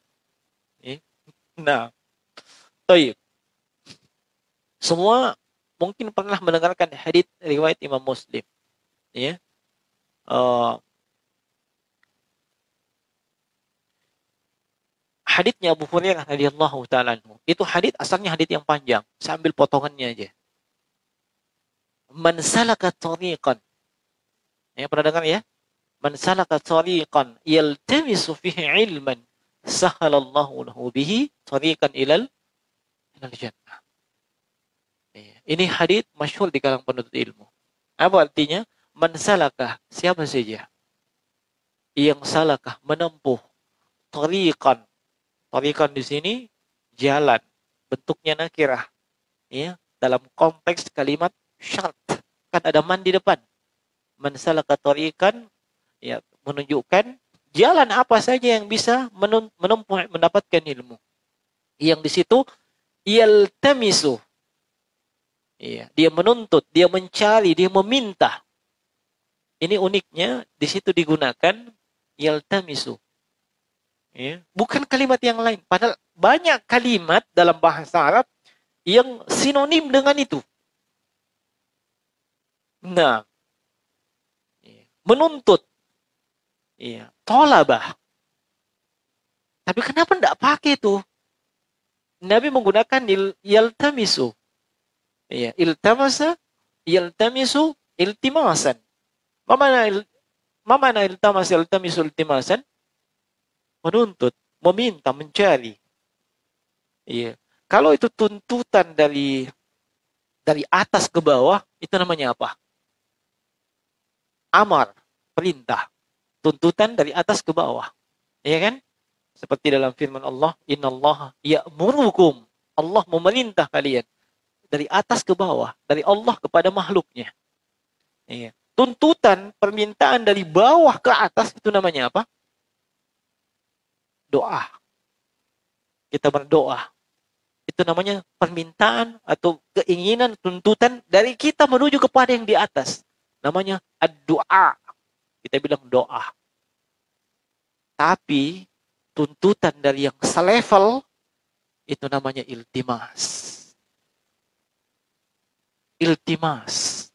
Nah, toib. Semua mungkin pernah mendengarkan hadits riwayat Imam Muslim. Ya. Haditsnya Abu Hurairah radhiyallahu taala anhu. Itu hadits asalnya hadits yang panjang. Saya ambil potongannya aja. Man salaka tariqan. Ya, pernah dengar ya? Man salaka tariqan yaltamisu fihi ilman sahalallahu lahu bihi tariqan ilal jannah. Ini hadits masyhur di kalangan penuntut ilmu. Apa artinya? Man salaka, siapa saja yang salakah menempuh tariqan. Tariqan di sini jalan, bentuknya nakirah. Ya, dalam konteks kalimat syarat. Kan ada man di depan. Man salaka tariqan, ya, menunjukkan jalan apa saja yang bisa menempuh mendapatkan ilmu. Yang di situ yaltamisu. Iya, dia menuntut, dia mencari, dia meminta. Ini uniknya di situ digunakan yaltamisu. Ya, bukan kalimat yang lain. Padahal banyak kalimat dalam bahasa Arab yang sinonim dengan itu. Nah, menuntut. Iya, tolabah. Tapi kenapa tidak pakai itu? Nabi menggunakan yaltamisu. Iya, iltamasa, yaltamisu, iltimasan. Mana iltamas, yaltamisu, iltimasan? Menuntut, meminta, mencari. Iya. Kalau itu tuntutan dari atas ke bawah, itu namanya apa? Amar, perintah. Tuntutan dari atas ke bawah. Iya kan? Seperti dalam firman Allah, innallaha ya'murukum. Allah memerintah kalian dari atas ke bawah, dari Allah kepada makhluknya. Iya. Tuntutan, permintaan dari bawah ke atas itu namanya apa? Doa. Kita berdoa. Itu namanya permintaan atau keinginan, tuntutan dari kita menuju kepada yang di atas. Namanya ad-doa. Kita bilang doa. Tapi tuntutan dari yang selevel itu namanya iltimas. Iltimas.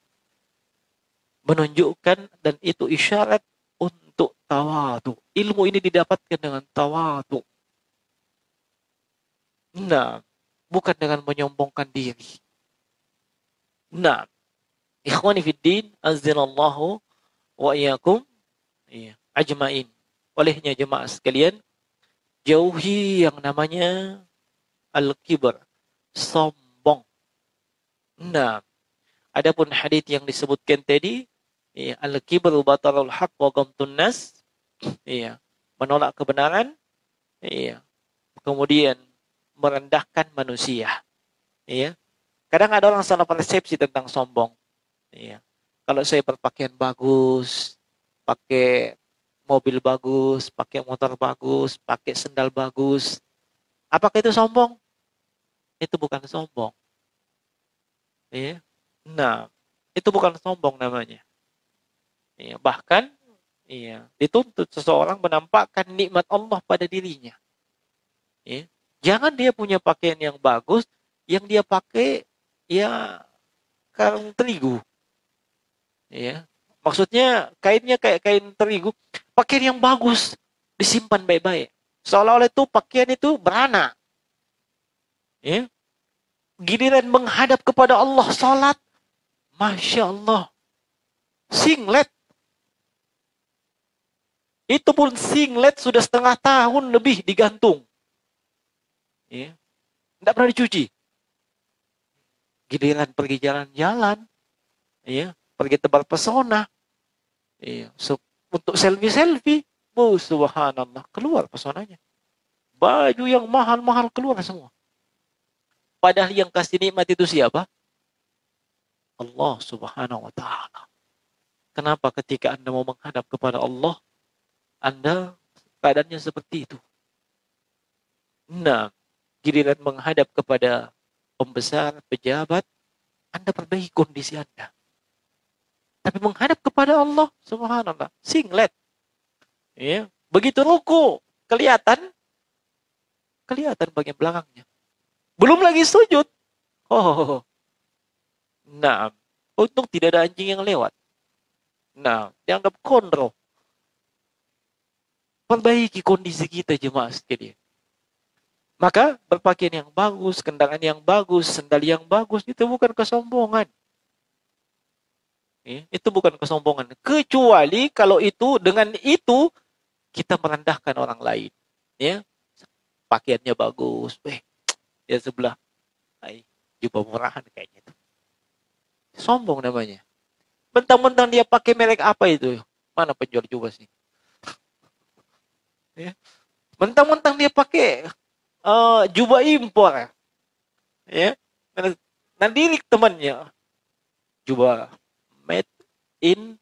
Menunjukkan dan itu isyarat untuk tawadu. Ilmu ini didapatkan dengan tawadu. Nah, bukan dengan menyombongkan diri. Nah, ikhwani fiddin, azzinallahu wa iyyakum ajmain. Olehnya jemaah sekalian, jauhi yang namanya al-kibr, sombong. Nah, adapun hadits yang disebutkan tadi, al-kibru batarul haq wa ghamtun nas, menolak kebenaran, kemudian merendahkan manusia. Kadang ada orang salah persepsi tentang sombong. Kalau saya berpakaian bagus, pakai mobil bagus, pakai motor bagus, pakai sendal bagus, apakah itu sombong? Itu bukan sombong. Nah, itu bukan sombong namanya. Bahkan dituntut seseorang menampakkan nikmat Allah pada dirinya. Jangan dia punya pakaian yang bagus, yang dia pakai karung terigu. Maksudnya kainnya kayak kain terigu, pakaian yang bagus disimpan baik-baik. Seolah-olah itu pakaian itu beranak. Giliran menghadap kepada Allah salat, Masya Allah. Singlet. Itu pun singlet sudah setengah tahun lebih digantung. Ya. Tidak pernah dicuci. Giliran pergi jalan-jalan. Ya. Pergi tebar pesona. Ya. Untuk selfie-selfie. Oh, subhanallah. Keluar pesonanya. Baju yang mahal-mahal keluar semua. Padahal yang kasih nikmat itu siapa? Allah subhanahu wa ta'ala. Kenapa ketika Anda mau menghadap kepada Allah, Anda keadaannya seperti itu? Nah, giliran menghadap kepada pembesar, pejabat, Anda perbaiki kondisi Anda. Tapi menghadap kepada Allah, subhanallah, singlet. Ya, begitu ruku, kelihatan bagian belakangnya. Belum lagi sujud. Oh, nah, untung tidak ada anjing yang lewat. Nah, dianggap kondro. Perbaiki kondisi kita jemaah sekalian. Maka berpakaian yang bagus, kendaraan yang bagus, sandal yang bagus, itu bukan kesombongan. Itu bukan kesombongan. Kecuali kalau itu, dengan itu, kita merendahkan orang lain. Ya, pakaiannya bagus. Ya sebelah. Jubah murahan kayaknya itu. Sombong namanya. Mentang-mentang dia pakai merek apa itu? Mana penjual jubah sih? Ya. Mentang-mentang dia pakai jubah impor. Ya. Nanti temannya. Jubah made in.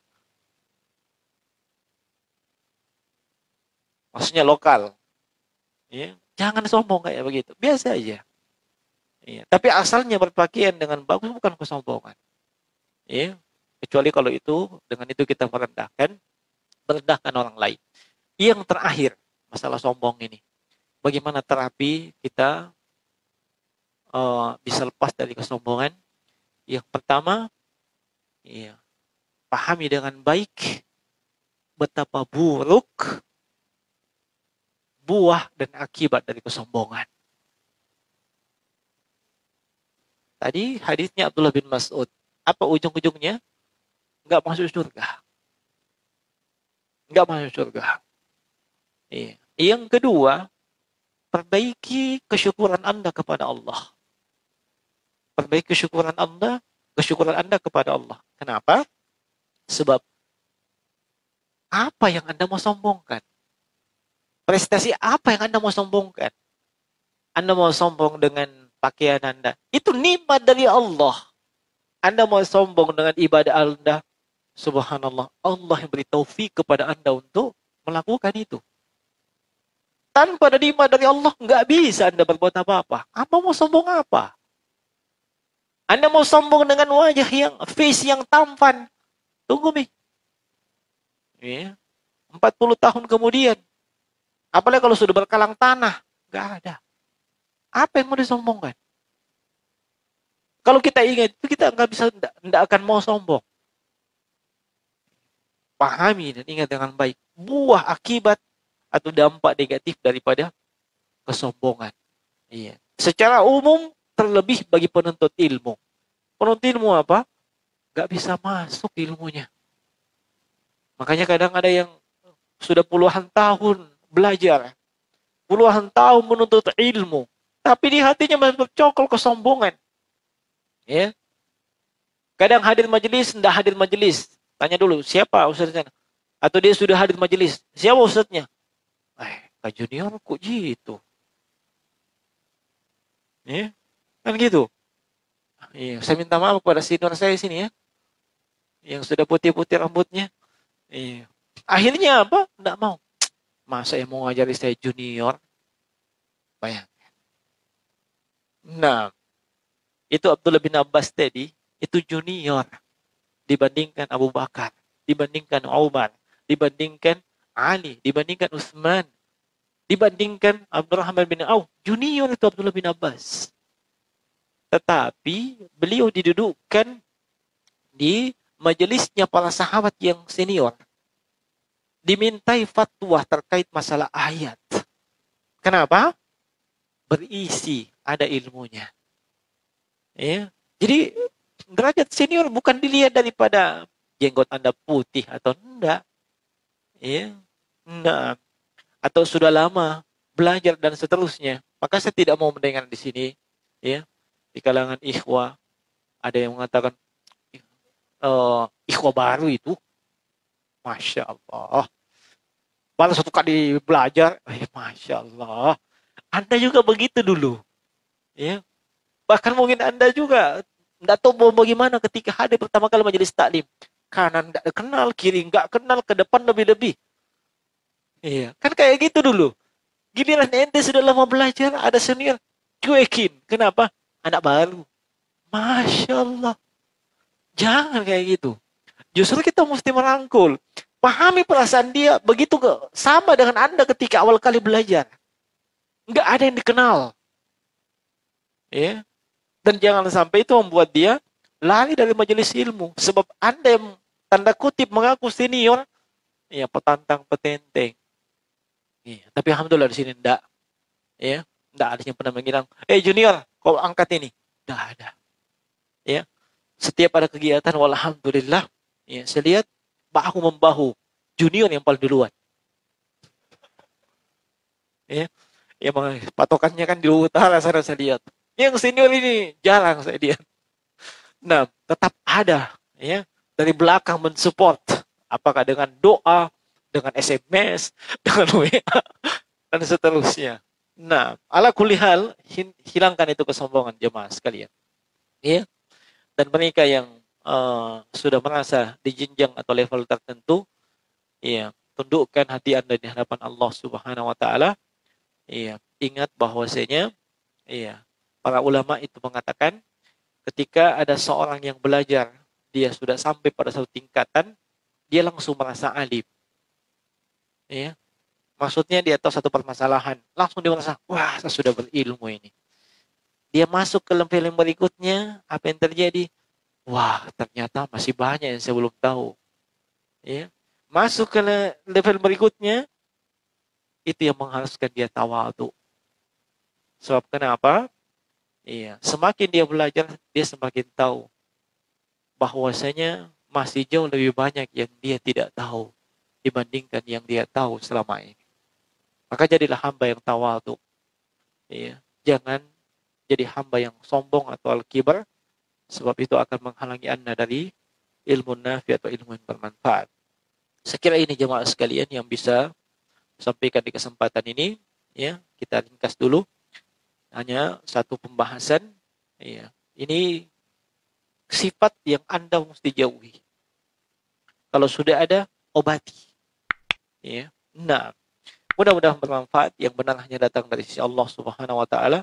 Maksudnya lokal. Ya. Jangan sombong kayak begitu. Biasa aja. Ya. Tapi asalnya berpakaian dengan bagus bukan kesombongan. Ya. Kecuali kalau itu, dengan itu kita merendahkan orang lain. Yang terakhir, masalah sombong ini. Bagaimana terapi kita bisa lepas dari kesombongan? Yang pertama, ya, pahami dengan baik betapa buruk buah dan akibat dari kesombongan. Tadi hadisnya Abdullah bin Mas'ud. Apa ujung-ujungnya? Enggak masuk surga. Enggak masuk surga. Iya. Yang kedua, perbaiki kesyukuran Anda kepada Allah. Perbaiki kesyukuran Anda kepada Allah. Kenapa? Sebab apa yang Anda mau sombongkan? Prestasi apa yang Anda mau sombongkan? Anda mau sombong dengan pakaian Anda. Itu nikmat dari Allah. Anda mau sombong dengan ibadah Anda. Subhanallah. Allah yang beri taufik kepada Anda untuk melakukan itu. Tanpa ada nikmat dari Allah, nggak bisa Anda berbuat apa-apa. Apa mau sombong apa? Anda mau sombong dengan wajah yang, face yang tampan. Tunggu, Mi. Ya. 40 tahun kemudian. Apalagi kalau sudah berkalang tanah. Nggak ada. Apa yang mau disombongkan? Kalau kita ingat, itu kita nggak bisa, nggak akan mau sombong. Pahami dan ingat dengan baik. Buah akibat atau dampak negatif daripada kesombongan. Iya. Secara umum, terlebih bagi penuntut ilmu. Penuntut ilmu apa? Gak bisa masuk ilmunya. Makanya kadang ada yang sudah puluhan tahun belajar. Puluhan tahun menuntut ilmu. Tapi di hatinya masih bercokol kesombongan. Ya. Kadang hadir majelis, tidak hadir majelis. Tanya dulu, siapa ustaznya? Atau dia sudah hadir majelis. Siapa ustaznya? Kak Junior kok gitu? Ya, kan gitu. Iya, saya minta maaf kepada senior saya sini ya. Yang sudah putih-putih rambutnya. Iya. Akhirnya apa? Enggak mau. Masa yang mau ngajari saya junior? Bayangkan. Nah, itu Abdullah bin Abbas tadi, itu junior. Dibandingkan Abu Bakar. Dibandingkan Umar. Dibandingkan Ali. Dibandingkan Utsman. Dibandingkan Abdurrahman bin Auf. Junior itu Abdullah bin Abbas. Tetapi beliau didudukkan di majelisnya para sahabat yang senior. Dimintai fatwa terkait masalah ayat. Kenapa? Berisi, ada ilmunya. Ya. Jadi Derajat senior bukan dilihat daripada jenggot Anda putih atau enggak. Ya. Nah, atau sudah lama belajar dan seterusnya. Maka saya tidak mau mendengar di sini, ya, di kalangan ikhwah ada yang mengatakan ikhwah baru itu, masya Allah, baru satu kali belajar, masya Allah. Anda juga begitu dulu, ya. Bahkan mungkin Anda juga tidak tahu mau bagaimana ketika hadir pertama kali majelis taklim. Kanan nggak kenal, kiri nggak kenal, ke depan lebih-lebih. Iya, kan kayak gitu dulu. Giliran ente sudah lama belajar, ada senior, cuekin. Kenapa? Anak baru. Masya Allah. Jangan kayak gitu. Justru kita mesti merangkul. Pahami perasaan dia. Begitu sama dengan Anda ketika awal kali belajar. Nggak ada yang dikenal. Ya. Dan jangan sampai itu membuat dia lari dari majelis ilmu. Sebab Anda yang tanda kutip mengaku senior, ya petantang petenteng. Ya. Tapi alhamdulillah di sini enggak. Ya. Enggak ada yang pernah bilang, junior, kau angkat ini. Enggak ada. Ya. Setiap ada kegiatan, walhamdulillah, ya, saya lihat bahu-membahu junior yang paling duluan. Ya, patokannya kan di utara sana saya lihat. Yang senior ini jarang saya lihat. Nah, tetap ada, ya, dari belakang mensupport, apakah dengan doa, dengan SMS, dengan WA, dan seterusnya. Nah, ala kulli hal, hilangkan itu kesombongan jemaah sekalian. Ya. Dan mereka yang sudah merasa di jenjang atau level tertentu, ya, tundukkan hati Anda di hadapan Allah Subhanahu wa taala. Ya, ingat bahwasanya, ya, para ulama itu mengatakan ketika ada seorang yang belajar, dia sudah sampai pada satu tingkatan, dia langsung merasa alim. Ya. Maksudnya dia tahu satu permasalahan, langsung dia merasa, wah, saya sudah berilmu ini. Dia masuk ke level yang berikutnya, apa yang terjadi? Wah, ternyata masih banyak yang saya belum tahu. Ya. Masuk ke level berikutnya, itu yang mengharuskan dia tawadhu. Sebab kenapa? Iya, semakin dia belajar, dia semakin tahu bahwasanya masih jauh lebih banyak yang dia tidak tahu dibandingkan yang dia tahu selama ini. Maka jadilah hamba yang tawadhu. Iya, jangan jadi hamba yang sombong atau al-kibar, sebab itu akan menghalangi Anda dari ilmu nafi atau ilmu yang bermanfaat. Sekira ini jemaah sekalian yang bisa sampaikan di kesempatan ini, ya. Kita ringkas dulu. Hanya satu pembahasan, ya. Ini sifat yang Anda mesti jauhi. Kalau sudah ada, obati. Ya. Nah, mudah-mudahan bermanfaat. Yang benar hanya datang dari sisi Allah Subhanahu wa taala.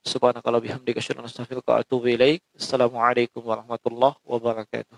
Subhanakallah bihamdika asyhadu an la ilaha illa anta astaghfiruka wa atubu ilaik. Assalamualaikum warahmatullahi wabarakatuh.